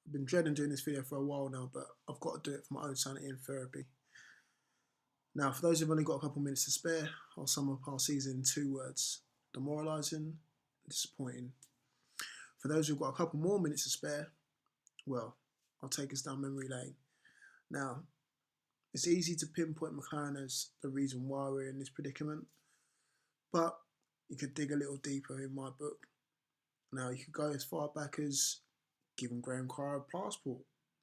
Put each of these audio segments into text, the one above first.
I've been dreading doing this video for a while now, but I've got to do it for my own sanity and therapy. Now, for those who've only got a couple minutes to spare, I'll sum up our season in 2 words: demoralising, disappointing. For those who've got a couple more minutes to spare, well, I'll take us down memory lane. Now, it's easy to pinpoint McLaren as the reason why we're in this predicament, but you could dig a little deeper in my book. Now, you could go as far back as giving Graham Carr a passport.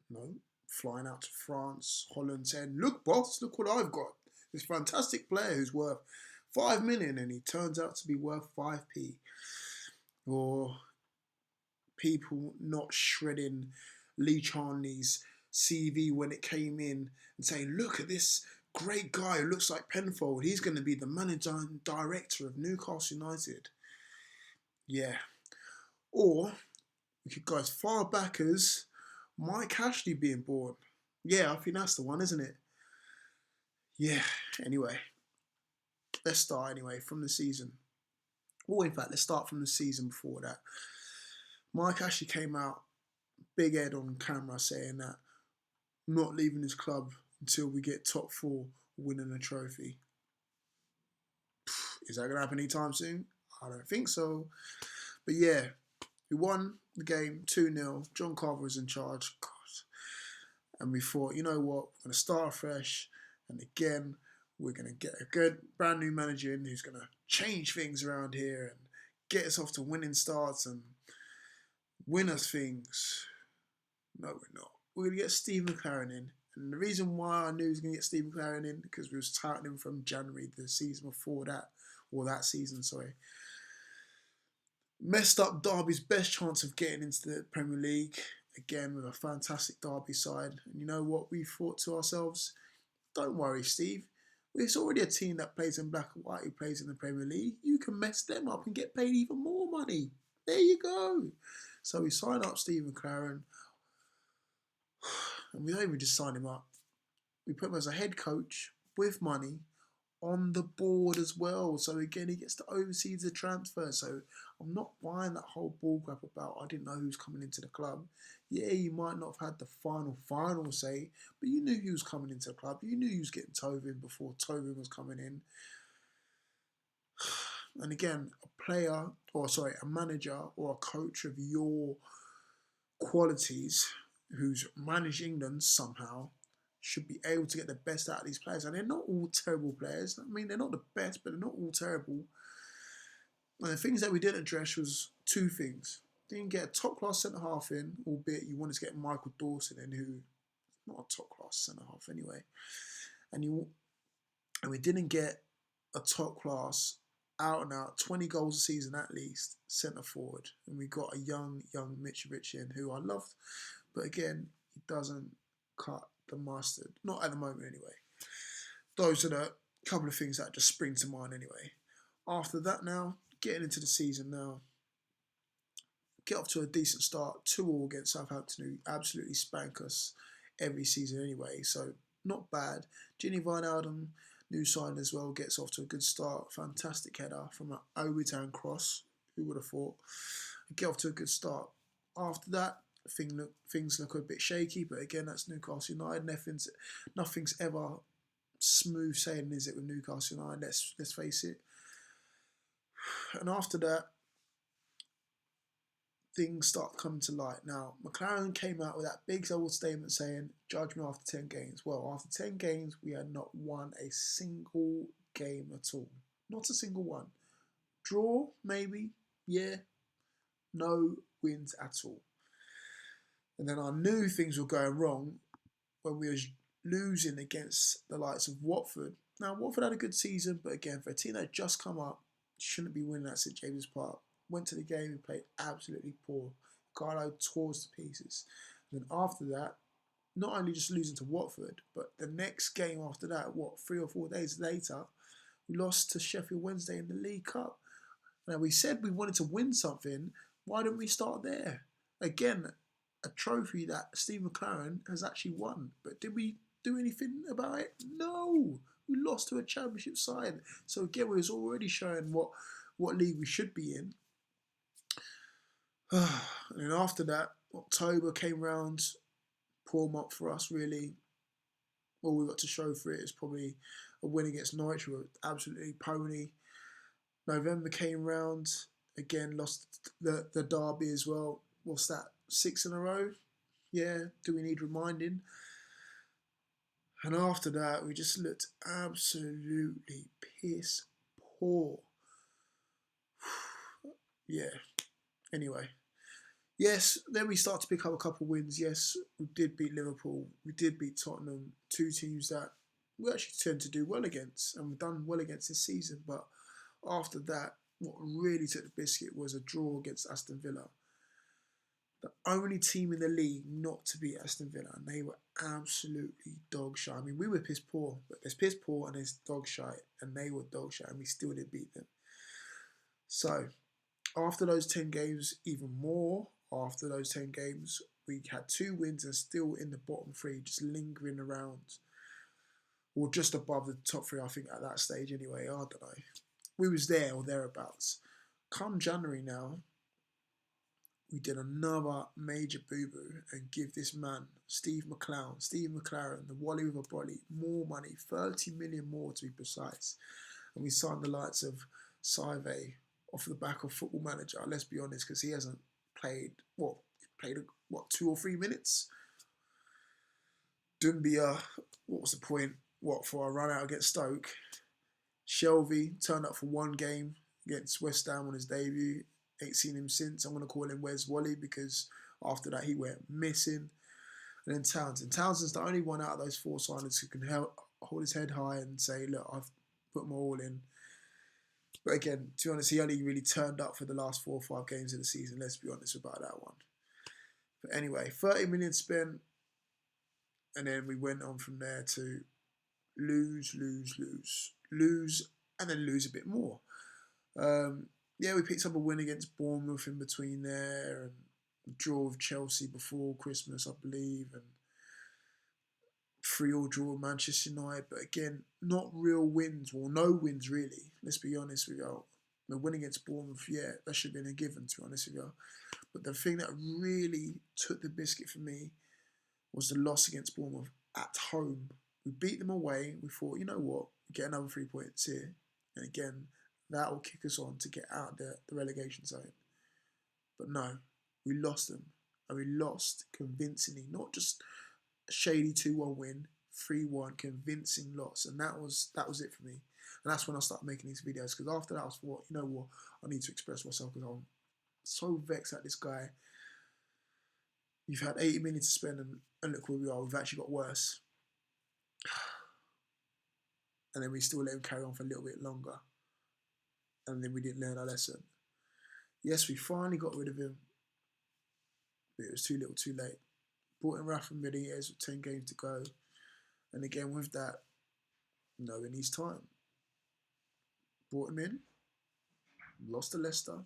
No, flying out to France, Holland, saying, "Look, boss, look what I've got. This fantastic player who's worth 5 million and he turns out to be worth 5p." Or people not shredding Lee Charnley's CV when it came in and saying, "Look at this great guy who looks like Penfold. He's going to be the manager and director of Newcastle United." Yeah. Or we could go as far back as Mike Ashley being born. Yeah, I think that's the one, isn't it? Yeah, anyway. Let's start from the season. Or in fact, let's start from the season before that. Mike Ashley came out, big head on camera, saying that not leaving his club until we get top 4 winning a trophy. Is that going to happen anytime soon? I don't think so. But yeah, we won the game 2-0. John Carver was in charge. God. And we thought, you know what, we're going to start fresh. And again, we're going to get a good brand new manager in who's going to change things around here and get us off to winning starts and win us things. No, we're not. We're going to get Steve McLaren in. And the reason why I knew he was going to get Steve McLaren in, because we was touting him from January, the season before that, or that season, sorry. Messed up Derby's best chance of getting into the Premier League, again with a fantastic Derby side. And you know what we thought to ourselves? Don't worry, Steve. It's already a team that plays in black and white who plays in the Premier League. You can mess them up and get paid even more money. There you go. So we sign up Steve McLaren. And we don't even just sign him up. We put him as a head coach with money on the board as well. So again, he gets to oversee the transfer. So I'm not buying that whole bull crap about I didn't know who's coming into the club. Yeah, you might not have had the final say, but you knew he was coming into the club. You knew he was getting Tovin before Tovin was coming in. And again, a manager or a coach of your qualities who's managed England somehow should be able to get the best out of these players. And they're not all terrible players. I mean, they're not the best, but they're not all terrible. And the things that we didn't address was 2 things. Didn't get a top-class centre-half in, albeit you wanted to get Michael Dawson in, who's not a top-class centre-half anyway. And we didn't get a top-class, out-and-out, 20 goals a season at least, centre-forward. And we got a young Mitrovic in, who I loved. But again, he doesn't cut the mustard. Not at the moment anyway. Those are the couple of things that just spring to mind anyway. After that now, getting into the season now, get off to a decent start. 2-2 against Southampton, who absolutely spank us every season anyway. So not bad. Ginny Wijnaldum, new sign as well, gets off to a good start. Fantastic header from an overturn cross. Who would have thought? Get off to a good start. After that, things look a bit shaky, but again, that's Newcastle United. Nothing's ever smooth sailing, is it, with Newcastle United? Let's face it. And after that, things start coming to light. Now, McLaren came out with that big old statement saying, "Judge me after 10 games." Well, after 10 games, we had not won a single game at all. Not a single one. Draw, maybe, yeah. No wins at all. And then I knew things were going wrong when we was losing against the likes of Watford. Now, Watford had a good season, but again, for a team that had just come up, shouldn't be winning at St James's Park. Went to the game and played absolutely poor. Carlo tore us to pieces. And then after that, not only just losing to Watford, but the next game after that, 3 or 4 days later, we lost to Sheffield Wednesday in the League Cup. Now, we said we wanted to win something. Why didn't we start there? Again, a trophy that Steve McLaren has actually won. But did we do anything about it? No. We lost to a championship side. So again, we was already showing what league we should be in. And then after that, October came round, poor month for us really. All we got to show for it is probably a win against Norwich. We were absolutely pony. November came round, again lost the derby as well. What's that, 6 in a row? Yeah, do we need reminding? And after that, we just looked absolutely piss poor. Yeah, anyway. Yes, then we start to pick up a couple of wins. Yes, we did beat Liverpool. We did beat Tottenham. Two teams that we actually tend to do well against, and we've done well against this season. But after that, what really took the biscuit was a draw against Aston Villa. The only team in the league not to beat Aston Villa, and they were absolutely dog shy. I mean, we were piss poor, but there's piss poor and there's dog shy, and they were dog shy, and we still didn't beat them. So, after those 10 games, even more, after those 10 games, we had 2 wins and still in the bottom 3, just lingering around, or just above the top 3, I think, at that stage anyway. I don't know. We was there or thereabouts. Come January now, we did another major boo-boo and give this man, Steve McLaren, the Wally with a brolly, more money, 30 million more to be precise. And we signed the likes of Saive off the back of Football Manager. Let's be honest, because he hasn't played, 2 or 3 minutes? Doumbia, what was the point? For a run out against Stoke? Shelvey turned up for 1 game against West Ham on his debut. Ain't seen him since. I'm going to call him Where's Wally, because after that he went missing. And then Townsend. Townsend's the only one out of those 4 signings who can hold his head high and say, look, I've put my all in. But again, to be honest, he only really turned up for the last 4 or 5 games of the season. Let's be honest about that one. But anyway, 30 million spent. And then we went on from there to lose, and then lose a bit more. Yeah, we picked up a win against Bournemouth in between there, and a draw with Chelsea before Christmas, I believe, and 3-3 draw with Manchester United. But again, not real wins, well, no wins really. Let's be honest with you. The win against Bournemouth, yeah, that should have been a given, to be honest with you. But the thing that really took the biscuit for me was the loss against Bournemouth at home. We beat them away. We thought, you know what, we get another 3 points here. And again, that will kick us on to get out the relegation zone. But no, we lost them. And we lost convincingly. Not just a shady 2-1 win, 3-1 convincing loss. And that was it for me. And that's when I started making these videos. Because after that, I thought, you know what, I need to express myself because I'm so vexed at this guy. You've had 80 million to spend and look where we are. We've actually got worse. And then we still let him carry on for a little bit longer. And then we didn't learn our lesson. Yes, we finally got rid of him. But it was too little too late. Brought in Rafa Benitez with 10 games to go. And again with that, knowing his time. Brought him in. Lost to Leicester.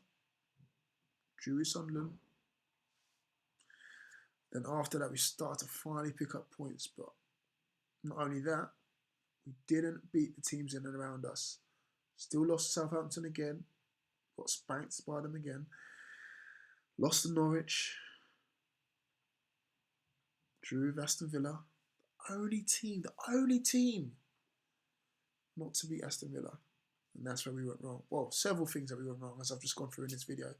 Drew with Sunderland. Then after that, we started to finally pick up points. But not only that, we didn't beat the teams in and around us. Still lost to Southampton again. Got spanked by them again. Lost to Norwich. Drew with Aston Villa. The only team not to beat Aston Villa. And that's where we went wrong. Well, several things that we went wrong, as I've just gone through in this video.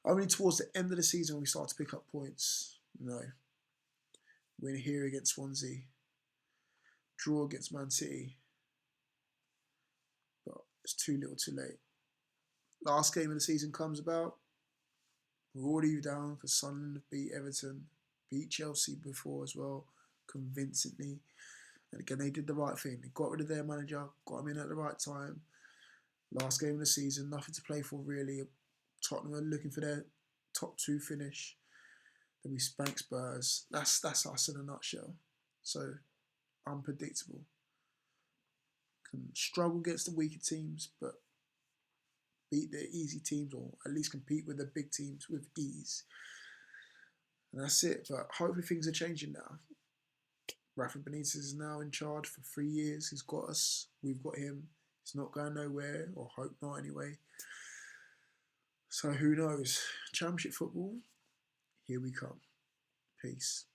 Only towards the end of the season we started to pick up points. Win here against Swansea. Draw against Man City. But it's too little too late. Last game of the season comes about. We're already down because Sunderland beat Everton. Beat Chelsea before as well, convincingly. And again, they did the right thing. They got rid of their manager, got him in at the right time. Last game of the season, nothing to play for really. Tottenham are looking for their top 2 finish. Then we spank Spurs. That's us in a nutshell. So, unpredictable. Can struggle against the weaker teams, but beat the easy teams, or at least compete with the big teams with ease. And that's it. But hopefully things are changing now. Rafa Benitez is now in charge for 3 years. He's got us. We've got him. He's not going nowhere, or hope not anyway. So who knows? Championship football, Here we come. Peace.